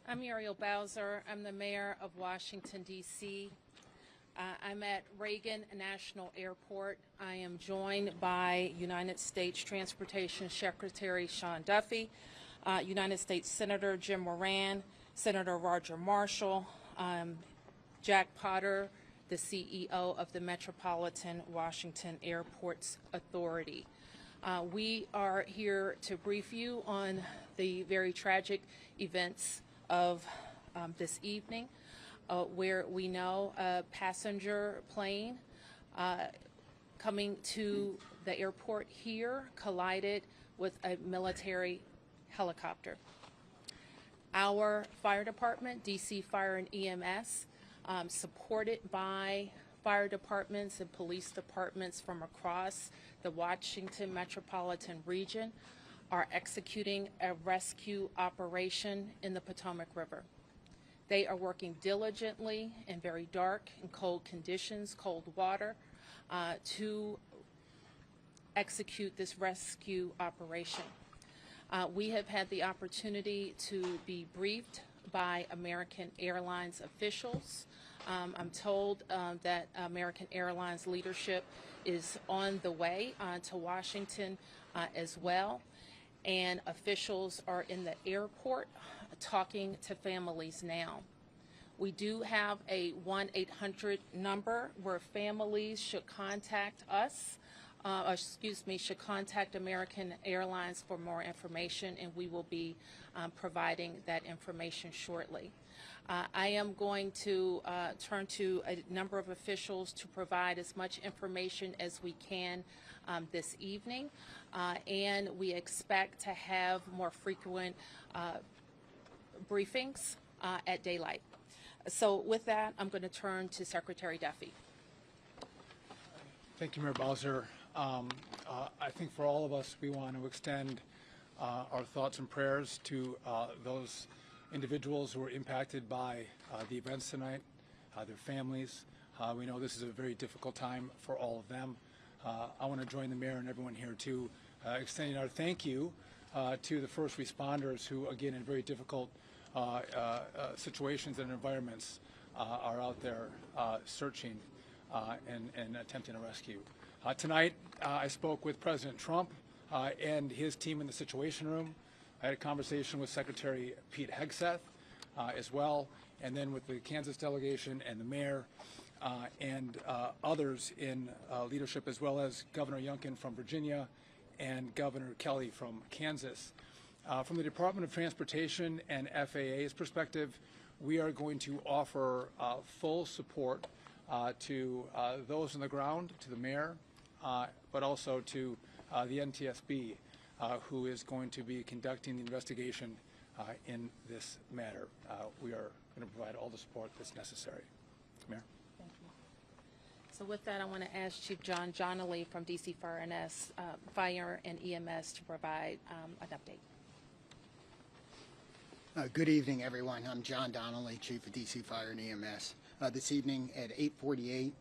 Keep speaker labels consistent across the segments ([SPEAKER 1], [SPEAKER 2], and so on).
[SPEAKER 1] I'm Muriel Bowser. I'm the mayor of Washington, D.C. I'm at Reagan National Airport. I am joined by United States Transportation Secretary Sean Duffy, United States Senator Jim Moran, Senator Roger Marshall, Jack Potter, the CEO of the Metropolitan Washington Airports Authority. We are here to brief you on the very tragic events of this evening, where we know a passenger plane coming to the airport here collided with a military helicopter. Our fire department, DC Fire and EMS, supported by fire departments and police departments from across the Washington metropolitan region, are executing a rescue operation in the Potomac River. They are working diligently in very dark and cold conditions, cold water, to execute this rescue operation. We have had the opportunity to be briefed by American Airlines officials. I'm told that American Airlines leadership is on the way to Washington as well, and officials are in the airport talking to families now. We do have a 1-800 number where families should contact us, should contact American Airlines for more information, and we will be providing that information shortly. I am going to turn to a number of officials to provide as much information as we can this evening, and we expect to have more frequent briefings at daylight. So with that, I'm going to turn to Secretary Duffy.
[SPEAKER 2] Thank you, Mayor Bowser. I think for all of us, we want to extend our thoughts and prayers to those individuals who were impacted by the events tonight, their families. We know this is a very difficult time for all of them. I want to join the mayor and everyone here too, extending our thank you to the first responders who, again, in very difficult situations and environments, are out there searching and attempting a rescue. Tonight, I spoke with President Trump and his team in the Situation Room. I had a conversation with Secretary Pete Hegseth as well, and then with the Kansas delegation and the mayor and others in leadership, as well as Governor Youngkin from Virginia and Governor Kelly from Kansas. From the Department of Transportation and FAA's perspective, we are going to offer full support to those on the ground, to the mayor, but also to the NTSB, who is going to be conducting the investigation in this matter. We are going to provide all the support that's necessary. Mayor.
[SPEAKER 1] Thank you. So with that, I want to ask Chief John Johnley from DC Fire and EMS to provide an update.
[SPEAKER 3] Good evening, everyone. I'm John Donnelly, Chief of DC Fire and EMS. This evening at 8:48,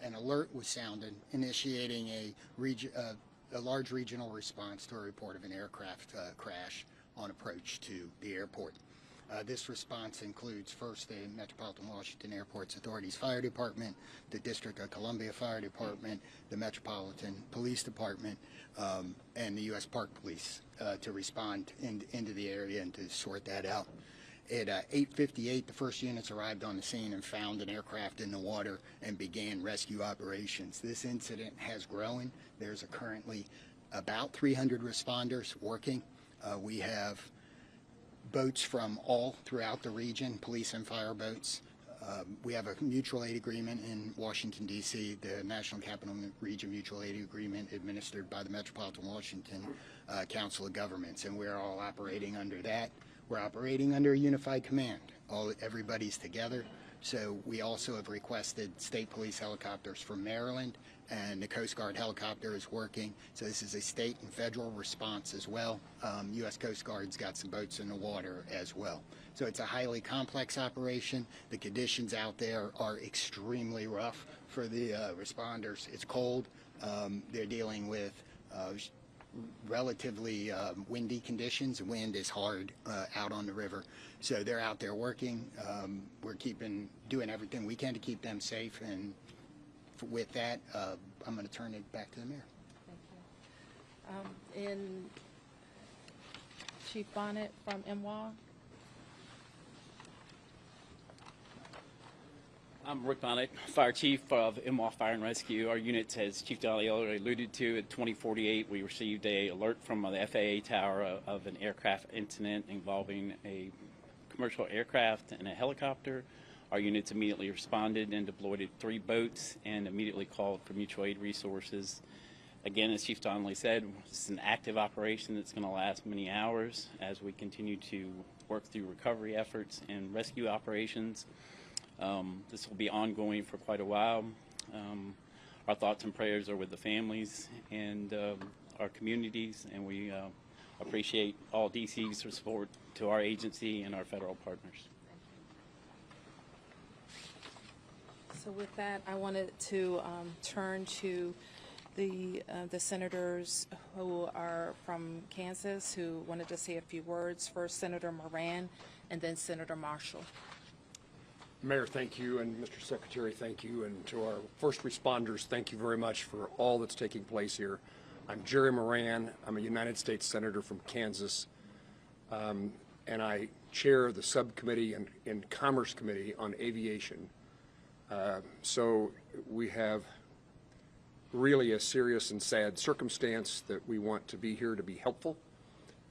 [SPEAKER 3] an alert was sounded, initiating a large regional response to a report of an aircraft crash on approach to the airport. This response includes first the Metropolitan Washington Airports Authority's Fire Department, the District of Columbia Fire Department, the Metropolitan Police Department, and the U.S. Park Police to respond into the area and to sort that out. At 8:58, the first units arrived on the scene and found an aircraft in the water and began rescue operations. This incident has grown. There's currently about 300 responders working. We have boats from all throughout the region, police and fire boats. We have a mutual aid agreement in Washington, D.C., the National Capital Region Mutual Aid Agreement administered by the Metropolitan Washington Council of Governments, and we're all operating under that. We're operating under a unified command. Everybody's together. So we also have requested state police helicopters from Maryland, and the Coast Guard helicopter is working. So this is a state and federal response as well. U.S. Coast Guard's got some boats in the water as well. So it's a highly complex operation. The conditions out there are extremely rough for the responders. It's cold. They're dealing with relatively windy conditions. The wind is hard out on the river, so they're out there working. We're doing everything we can to keep them safe, and with that, I'm going to turn it back to the mayor.
[SPEAKER 1] Thank you. In Chief Bonnet from MWA.
[SPEAKER 4] I'm Rick Bonnet, Fire Chief of MWA Fire and Rescue. Our unit, as Chief Donnelly already alluded to, at 2048, we received an alert from the FAA tower of an aircraft incident involving a commercial aircraft and a helicopter. Our units immediately responded and deployed 3 boats and immediately called for mutual aid resources. Again, as Chief Donnelly said, it's an active operation that's going to last many hours as we continue to work through recovery efforts and rescue operations. This will be ongoing for quite a while. Our thoughts and prayers are with the families and our communities, and we appreciate all DC's support to our agency and our federal partners.
[SPEAKER 1] So with that, I wanted to turn to the senators who are from Kansas who wanted to say a few words. First, Senator Moran, and then Senator Marshall.
[SPEAKER 5] Mayor, thank you, and Mr. Secretary, thank you, and to our first responders, thank you very much for all that's taking place here. I'm Jerry Moran. I'm a United States Senator from Kansas, and I chair the subcommittee in Commerce Committee on Aviation. So we have really a serious and sad circumstance that we want to be here to be helpful,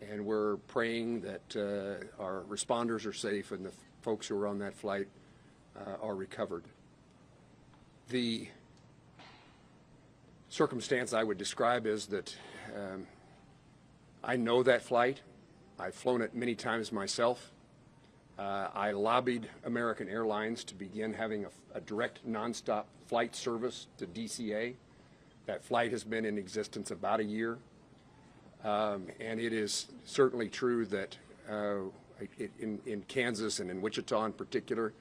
[SPEAKER 5] and we're praying that our responders are safe and the folks who are on that flight are recovered. The circumstance I would describe is that I know that flight. I've flown it many times myself. I lobbied American Airlines to begin having a direct nonstop flight service to DCA. That flight has been in existence about a year. And it is certainly true that in Kansas and in Wichita in particular,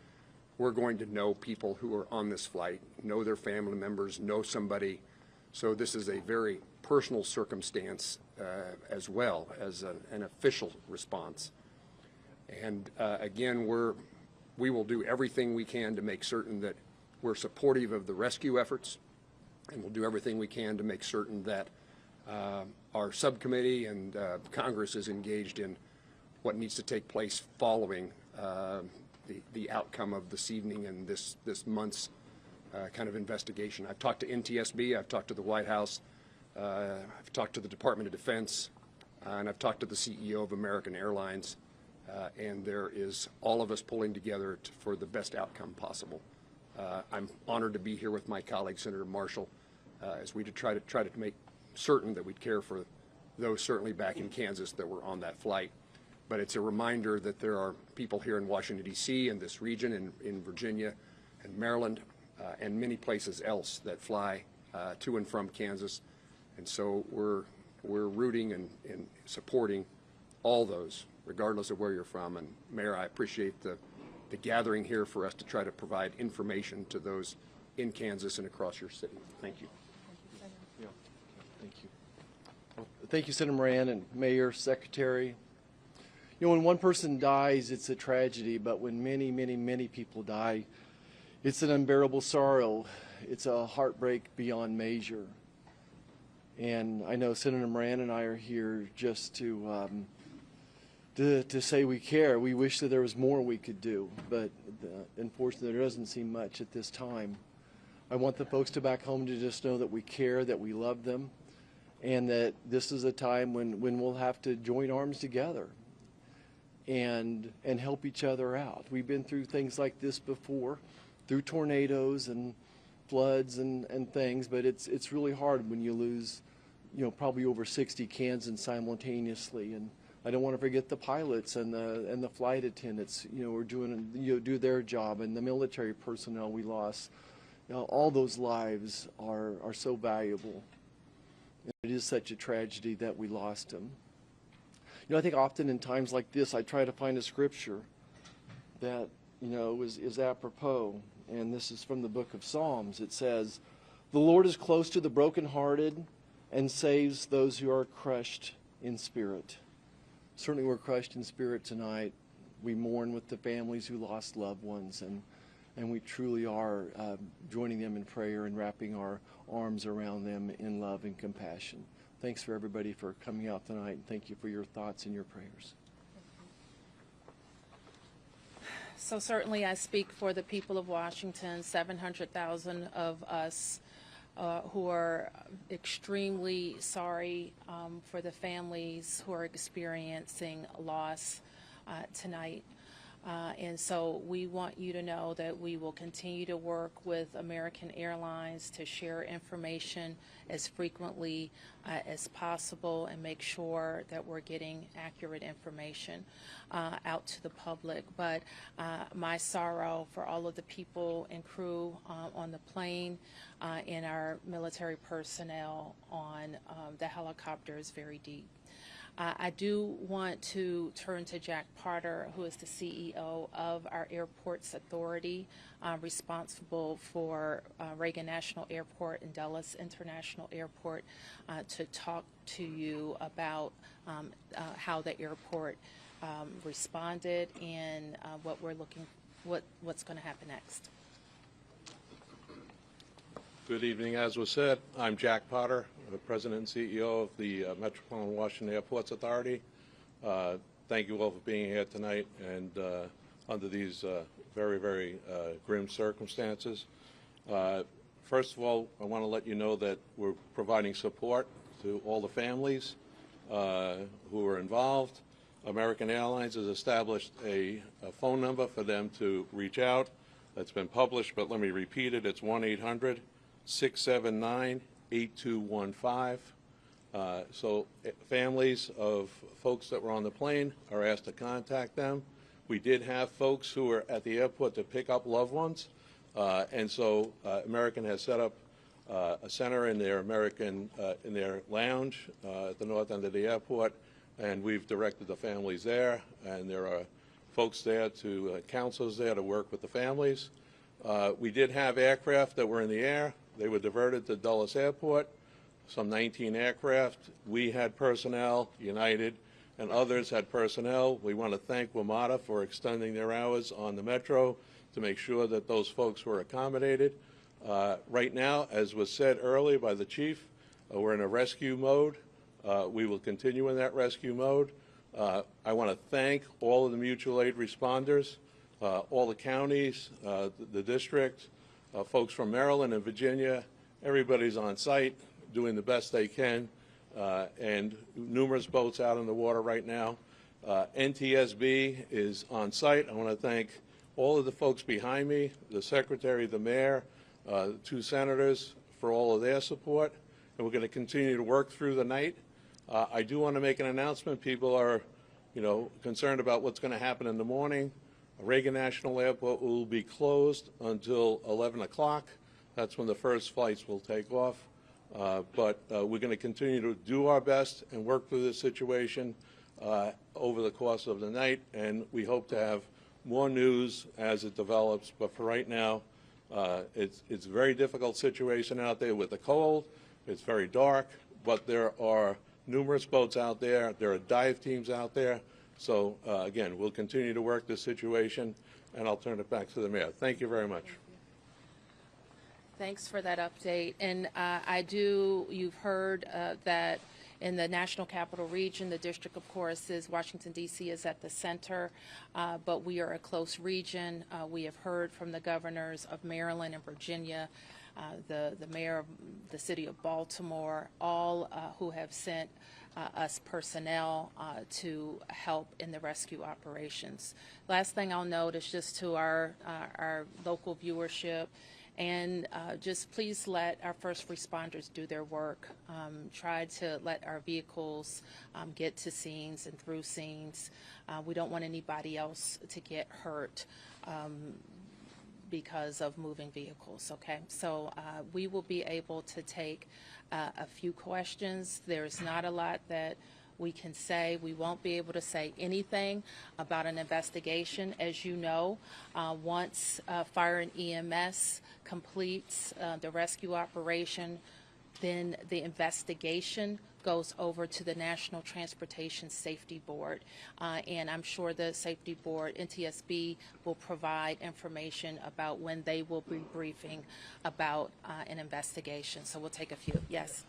[SPEAKER 5] we're going to know people who are on this flight, know their family members, know somebody. So this is a very personal circumstance as well as an official response. And again, we will do everything we can to make certain that we're supportive of the rescue efforts, and we'll do everything we can to make certain that our subcommittee and Congress is engaged in what needs to take place following the outcome of this evening and this month's kind of investigation. I've talked to NTSB, I've talked to the White House, I've talked to the Department of Defense, and I've talked to the CEO of American Airlines, and there is all of us pulling together for the best outcome possible. I'm honored to be here with my colleague, Senator Marshall, as we try to make certain that we'd care for those certainly back in Kansas that were on that flight. But it's a reminder that there are people here in Washington, D.C., and this region, in Virginia and Maryland, and many places else that fly to and from Kansas. And so we're rooting and supporting all those, regardless of where you're from. And Mayor, I appreciate the gathering here for us to try to provide information to those in Kansas and across your city. Thank you.
[SPEAKER 6] Yeah. Thank you. Well, thank you, Senator Moran and Mayor, Secretary. You know, when one person dies, it's a tragedy, but when many, many, many people die, it's an unbearable sorrow. It's a heartbreak beyond measure. And I know Senator Moran and I are here just to say we care. We wish that there was more we could do, but unfortunately there doesn't seem much at this time. I want the folks to back home to just know that we care, that we love them, and that this is a time when we'll have to join arms together and help each other out. We've been through things like this before, through tornadoes and floods and things, but it's really hard when you lose, you know, probably over 60 Kansans simultaneously. And I don't want to forget the pilots and the flight attendants, you know, who are doing, you know, do their job, and the military personnel we lost. You know, all those lives are so valuable. It is such a tragedy that we lost them. You know, I think often in times like this, I try to find a scripture that, you know, is apropos. And this is from the book of Psalms. It says, "The Lord is close to the brokenhearted and saves those who are crushed in spirit. Certainly we're crushed in spirit tonight. We mourn with the families who lost loved ones, and we truly are joining them in prayer and wrapping our arms around them in love and compassion. Thanks for everybody for coming out tonight, and thank you for your thoughts and your prayers.
[SPEAKER 1] So certainly I speak for the people of Washington, 700,000 of us who are extremely sorry for the families who are experiencing loss tonight. And so we want you to know that we will continue to work with American Airlines to share information as frequently as possible and make sure that we're getting accurate information out to the public. But my sorrow for all of the people and crew on the plane and our military personnel on the helicopter is very deep. I do want to turn to Jack Potter, who is the CEO of our Airports Authority, responsible for Reagan National Airport and Dulles International Airport, to talk to you about how the airport responded and what's going to happen next.
[SPEAKER 7] Good evening. As was said, I'm Jack Potter, the President and CEO of the Metropolitan Washington Airports Authority. Thank you all for being here tonight and under these very, very grim circumstances. First of all, I want to let you know that we're providing support to all the families who are involved. American Airlines has established a phone number for them to reach out. That's been published, but let me repeat it. It's 1-800-679-8215. So families of folks that were on the plane are asked to contact them. We did have folks who were at the airport to pick up loved ones, and so American has set up a center in their in their lounge at the north end of the airport, and we've directed the families there, and there are folks there counselors there to work with the families. We did have aircraft that were in the air. They were diverted to Dulles Airport, some 19 aircraft. We had personnel, United, and others had personnel. We want to thank WMATA for extending their hours on the Metro to make sure that those folks were accommodated. Right now, as was said earlier by the chief, we're in a rescue mode. We will continue in that rescue mode. I want to thank all of the mutual aid responders, all the counties, the district, folks from Maryland and Virginia. Everybody's on site doing the best they can, and numerous boats out in the water right now. NTSB is on site. I want to thank all of the folks behind me, the secretary, the mayor, the two senators for all of their support, and we're going to continue to work through the night. I do want to make an announcement. People are, concerned about what's going to happen in the morning. Reagan National Airport will be closed until 11 o'clock. That's when the first flights will take off. But we're going to continue to do our best and work through this situation over the course of the night, and we hope to have more news as it develops. But for right now, it's a very difficult situation out there with the cold. It's very dark, but there are numerous boats out there. There are dive teams out there. So, again, we'll continue to work this situation, and I'll turn it back to the mayor. Thank you very much.
[SPEAKER 1] Thanks for that update. And you've heard that in the National Capital Region, the district, of course, Washington, D.C. is at the center, but we are a close region. We have heard from the governors of Maryland and Virginia, the mayor of the city of Baltimore, all who have sent us personnel to help in the rescue operations. Last thing I'll note is just to our local viewership, and just please let our first responders do their work. Try to let our vehicles get to scenes and through scenes. We don't want anybody else to get hurt because of moving vehicles, okay? So we will be able to take a few questions. There's not a lot that we can say. We won't be able to say anything about an investigation. As you know, once Fire and EMS completes the rescue operation, Then the investigation goes over to the National Transportation Safety Board, and I'm sure the Safety Board, NTSB, will provide information about when they will be briefing about an investigation. So we'll take a few. Yes?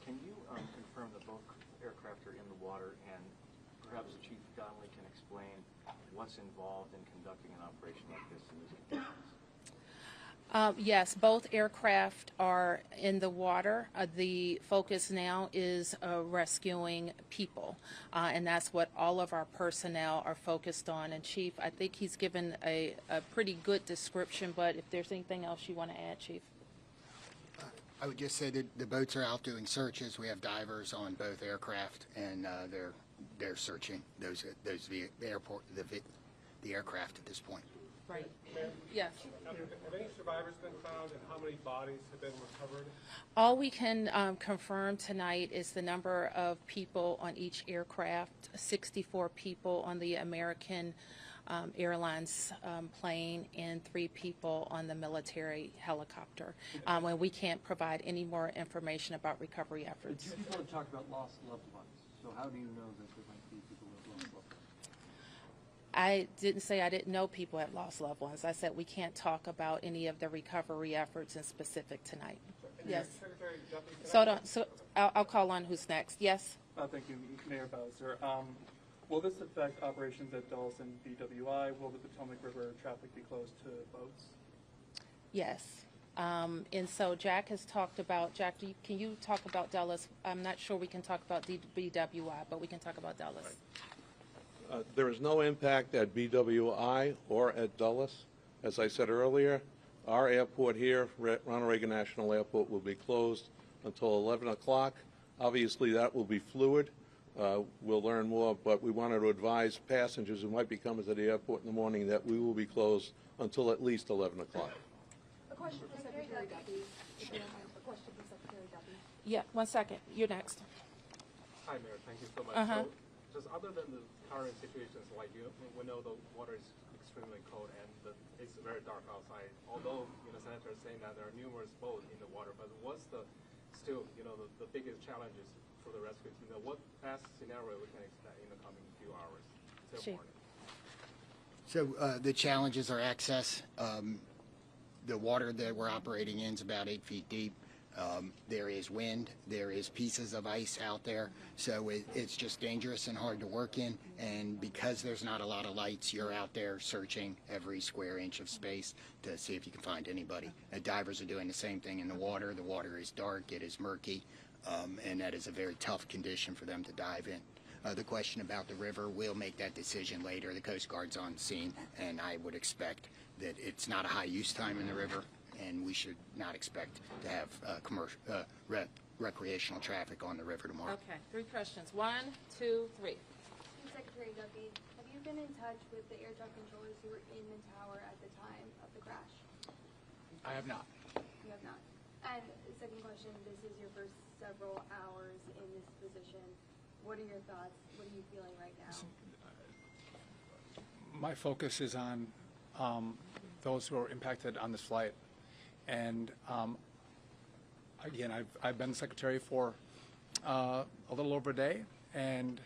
[SPEAKER 8] Can you confirm that both aircraft are in the water, and perhaps Chief Donnelly can explain what's involved in conducting an operation like this in these conditions?
[SPEAKER 1] Yes, both aircraft are in the water. The focus now is rescuing people, and that's what all of our personnel are focused on. And Chief, I think he's given a pretty good description, but if there's anything else you want to add, Chief?
[SPEAKER 3] I would just say that the boats are out doing searches. We have divers on both aircraft, and they're searching the aircraft at this point.
[SPEAKER 1] Right. Yes.
[SPEAKER 9] Have any survivors been found, and how many bodies have been recovered?
[SPEAKER 1] All we can confirm tonight is the number of people on each aircraft, 64 people on the American Airlines plane and 3 people on the military helicopter. And we can't provide any more information about recovery efforts.
[SPEAKER 8] You want to talk about lost loved ones. So how do you know that there might be people with lost loved ones?
[SPEAKER 1] I didn't say I didn't know people had lost loved ones. I said we can't talk about any of the recovery efforts in specific tonight. Yes.
[SPEAKER 9] Secretary Duffy,
[SPEAKER 1] So I'll call on who's next. Yes?
[SPEAKER 10] Thank you, Mayor Bowser. Will this affect operations at Dulles and BWI? Will the Potomac River traffic be closed to boats?
[SPEAKER 1] Yes. And so Jack has talked about, Jack, can you talk about Dulles? I'm not sure we can talk about BWI, but we can talk about Dulles.
[SPEAKER 7] Right. There is no impact at BWI or at Dulles. As I said earlier, our airport here, Ronald Reagan National Airport, will be closed until 11 o'clock. Obviously, that will be fluid. We'll learn more, but we wanted to advise passengers who might be coming to the airport in the morning that we will be closed until at least 11 o'clock.
[SPEAKER 11] A question for Secretary Duffy. A question for Secretary Duffy.
[SPEAKER 1] Yeah, 1 second. You're next.
[SPEAKER 9] Hi, Mayor. Thank you so much.
[SPEAKER 1] Uh-huh.
[SPEAKER 9] So, just other than the current situations, like we know the water is extremely cold and it's very dark outside. Although Senator is saying that there are numerous boats in the water, but what's the biggest challenges for the rescue team? What best scenario we can expect in the coming few hours till morning?
[SPEAKER 3] So the challenges are access. The water that we're operating in is about 8 feet deep. There is wind, there is pieces of ice out there, so it's just dangerous and hard to work in, and because there's not a lot of lights, you're out there searching every square inch of space to see if you can find anybody. Divers are doing the same thing in the water. The water is dark, it is murky, and that is a very tough condition for them to dive in. The question about the river, we'll make that decision later. The Coast Guard's on scene, and I would expect that it's not a high use time in the river, and we should not expect to have recreational traffic on the river tomorrow.
[SPEAKER 1] Okay, 3 questions. 1, 2, 3.
[SPEAKER 11] Secretary Duffy, have you been in touch with the air traffic controllers who were in the tower at the time of the crash?
[SPEAKER 3] I have not.
[SPEAKER 11] You have not. And the second question, this is your first several hours in this position. What are your thoughts? What are you feeling right now?
[SPEAKER 2] My focus is on those who are impacted on this flight. And again, I've been secretary for a little over a day, and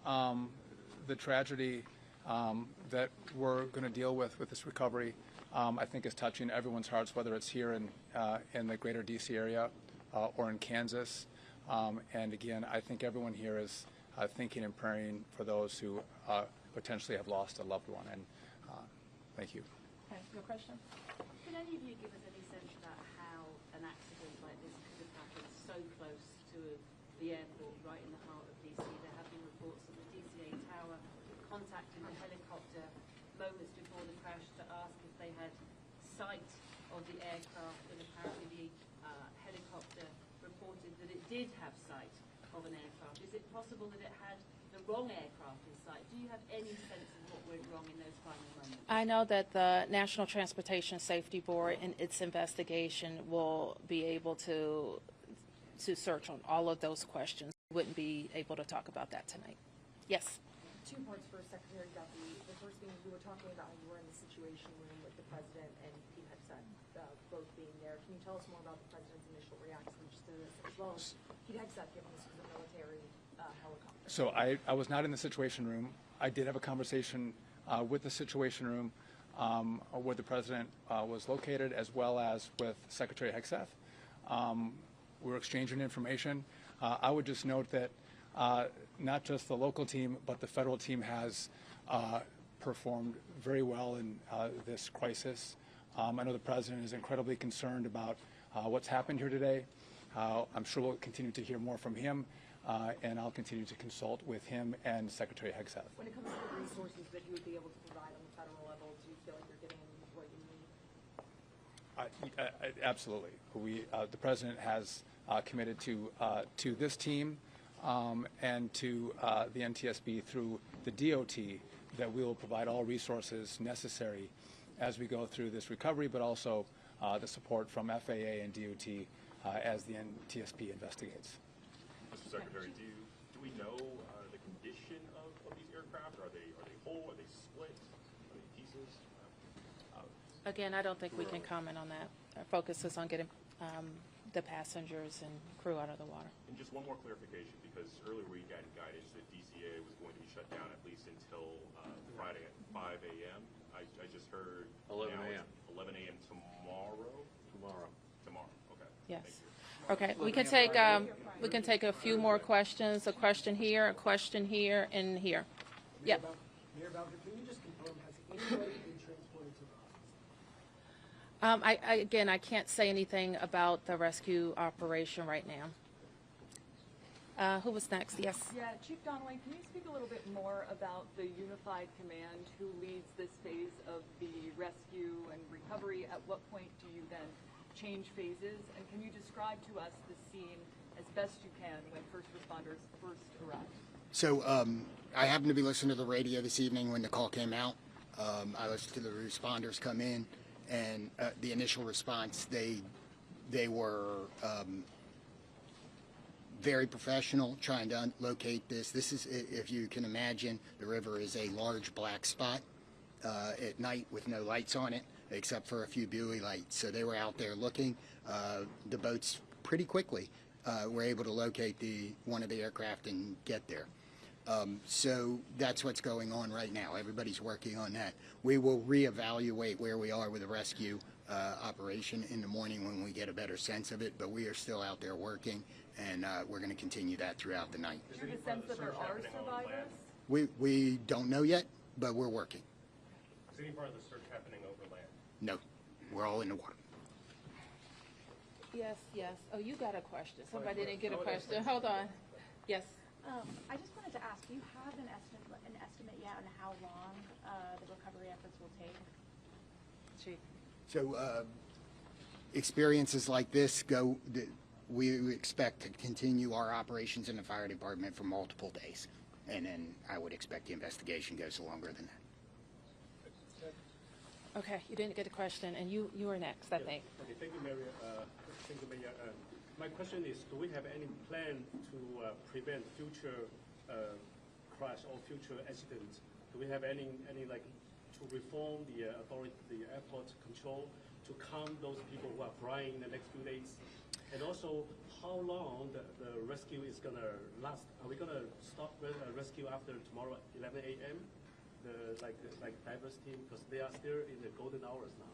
[SPEAKER 2] the tragedy that we're going to deal with this recovery, I think is touching everyone's hearts, whether it's here in the greater D.C. area or in Kansas. And again, I think everyone here is thinking and praying for those who potentially have lost a loved one. And thank you.
[SPEAKER 1] Okay, your question?
[SPEAKER 12] Can any of you give us any sense about how an accident like this could have happened so close to the airport, right in the heart of D.C.? There have been reports that the DCA tower contacted the helicopter moments before the crash to ask if they had sight of the aircraft, and apparently the helicopter reported that it did have sight of an aircraft. Is it possible that it had the wrong aircraft in sight? Do you have any sense of what went wrong in those final moments?
[SPEAKER 1] I know that the National Transportation Safety Board in its investigation will be able to search on all of those questions. We wouldn't be able to talk about that tonight. Yes.
[SPEAKER 13] Two parts for Secretary Duffy. The first being, you were talking about how you were in the Situation Room with the President and Pete Hegseth both being there. Can you tell us more about the President's initial reaction to this, as well as Pete Hegseth, given this was a military helicopter?
[SPEAKER 2] So I was not in the Situation Room. I did have a conversation with the Situation Room where the President was located, as well as with Secretary Hegseth. We're exchanging information. I would just note that not just the local team, but the federal team has performed very well in this crisis. I know the President is incredibly concerned about what's happened here today. I'm sure we'll continue to hear more from him, and I'll continue to consult with him and Secretary Hegseth.
[SPEAKER 13] When it comes to the resources that you would be able to provide on the federal level, do you feel like you're getting what you need?
[SPEAKER 2] Absolutely. The President has committed to this team and to the NTSB through the DOT that we will provide all resources necessary as we go through this recovery, but also the support from FAA and DOT as the NTSB investigates.
[SPEAKER 14] Mr. Secretary, do we know the condition of these aircraft? Are they whole? Are they split? Are they pieces?
[SPEAKER 1] Again, I don't think we can comment on that. Our focus is on getting the passengers and crew out of the water.
[SPEAKER 14] And just one more clarification, because earlier we got guidance that DCA was going to be shut down at least until Friday at 5 a.m. I just heard
[SPEAKER 7] 11 a.m.
[SPEAKER 14] 11 a.m. tomorrow. Tomorrow. Okay.
[SPEAKER 1] Yes.
[SPEAKER 14] Thank you.
[SPEAKER 1] Okay, we can take a few more questions. A question here, a question here, and here. Yep.
[SPEAKER 15] Mayor Bowser, can you just confirm, has anybody been transported to the hospital?
[SPEAKER 1] Again, I can't say anything about the rescue operation right now. Who was next? Yes.
[SPEAKER 16] Yeah, Chief Donnelly, can you speak a little bit more about the unified command who leads this phase of the rescue and recovery? At what point do you then change phases? And can you describe to us the scene as best you can when first responders first arrive?
[SPEAKER 3] So I happened to be listening to the radio this evening when the call came out. I listened to the responders come in, and the initial response, they were very professional, trying to locate this. This is, if you can imagine, the river is a large black spot at night with no lights on it, except for a few buoy lights. So they were out there looking. The boats pretty quickly were able to locate one of the aircraft and get there. So that's what's going on right now. Everybody's working on that. We will reevaluate where we are with the rescue operation in the morning when we get a better sense of it, but we are still out there working, and we're going to continue that throughout the night.
[SPEAKER 16] Do you have a sense that there are survivors?
[SPEAKER 3] We don't know yet, but we're working.
[SPEAKER 14] Is any part of the search happening over land?
[SPEAKER 3] No, we're all in the water.
[SPEAKER 1] Yes, yes. Oh, you got a question. Somebody didn't get a question. Hold on. Yes.
[SPEAKER 17] I just wanted to ask, do you have an estimate yet on how long the recovery efforts will take?
[SPEAKER 1] Chief.
[SPEAKER 3] So experiences like this we expect to continue our operations in the fire department for multiple days. And then I would expect the investigation goes longer than that.
[SPEAKER 1] Okay, you didn't get a question, and you were next, I think.
[SPEAKER 15] Okay, thank you, Mayor. My question is, do we have any plan to prevent future crash or future accidents? Do we have any like to reform the airport control to calm those people who are flying in the next few days? And also, how long the rescue is going to last? Are we going to stop rescue after tomorrow 11 a.m.? Like divers team, because they are still in the golden hours now.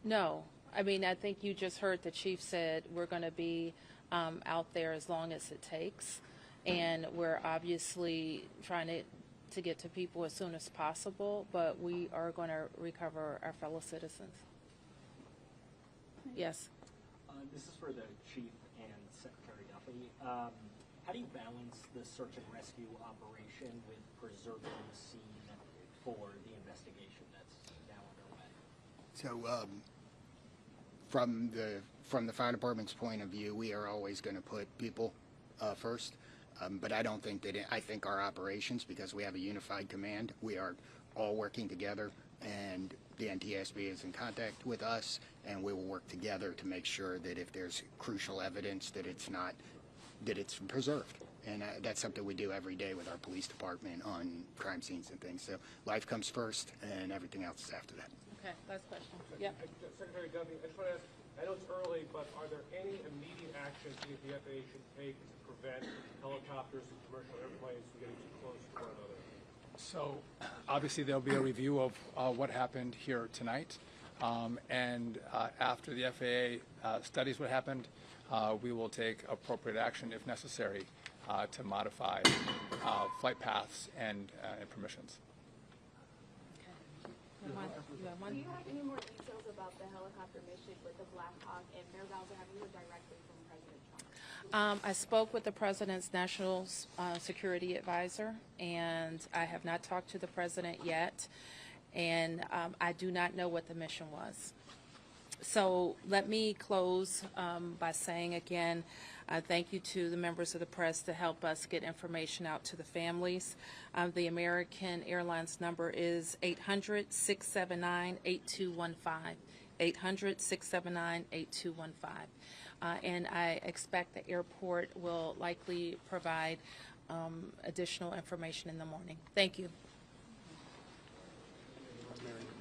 [SPEAKER 1] No. I mean, I think you just heard the chief said we're going to be out there as long as it takes. And we're obviously trying to get to people as soon as possible, but we are going to recover our fellow citizens. Yes.
[SPEAKER 18] This is for the chief and Secretary Duffy. How do you balance the search and rescue operation with preserving the scene for the investigation that's now underway?
[SPEAKER 3] So from the fire department's point of view, we are always going to put people first. But I don't think I think our operations, because we have a unified command, we are all working together, and the NTSB is in contact with us, and we will work together to make sure that if there's crucial evidence that it's preserved. And that's something we do every day with our police department on crime scenes and things. So life comes first, and everything else is after that.
[SPEAKER 1] Okay, last question. Yep.
[SPEAKER 15] Secretary Duffy, I just want to ask, I know it's early, but are there any immediate actions the FAA should take to prevent helicopters and commercial airplanes from getting too close to one another?
[SPEAKER 2] So obviously there'll be a review of what happened here tonight. And after the FAA studies what happened, we will take appropriate action if necessary to modify flight paths and permissions.
[SPEAKER 11] Do you have any more details about the helicopter mission with the Black Hawk and Mayor Bowser? Have you heard directly from President Trump?
[SPEAKER 1] I spoke with the President's National Security Advisor, and I have not talked to the President yet, and I do not know what the mission was. So let me close by saying again, thank you to the members of the press to help us get information out to the families. The American Airlines number is 800-679-8215, 800-679-8215. And I expect the airport will likely provide additional information in the morning. Thank you.